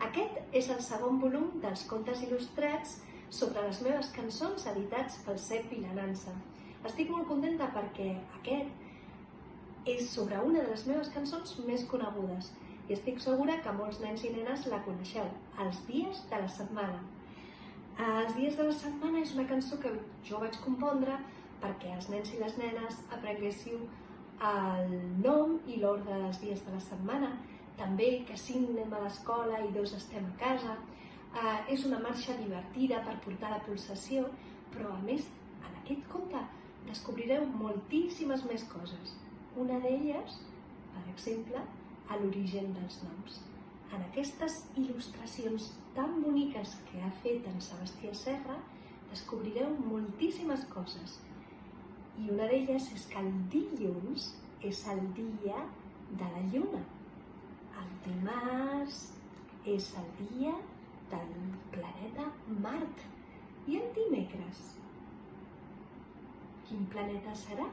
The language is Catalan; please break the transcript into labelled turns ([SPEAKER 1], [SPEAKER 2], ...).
[SPEAKER 1] Aquest és el segon volum dels contes il·lustrats sobre les meves cançons editats pel Cep i la Nansa. Estic molt contenta perquè aquest és sobre una de les meves cançons més conegudes i estic segura que molts nens i nenes la coneixeu, Els dies de la setmana. Els dies de la setmana és una cançó que jo vaig compondre perquè els nens i les nenes aprenguéssiu el nom i l'ordre dels dies de la setmana, també que 5 anem a l'escola i 2 estem a casa. És una marxa divertida per portar la pulsació, però a més en aquest conte descobrireu moltíssimes més coses. Una d'elles, per exemple, a l'origen dels noms. En aquestes il·lustracions tan boniques que ha fet en Sebastià Serra descobrireu moltíssimes coses. I una d'elles és que el dilluns és el dia de la lluna. El dimarts és el dia del planeta Mart. I el dimecres? Quin planeta serà?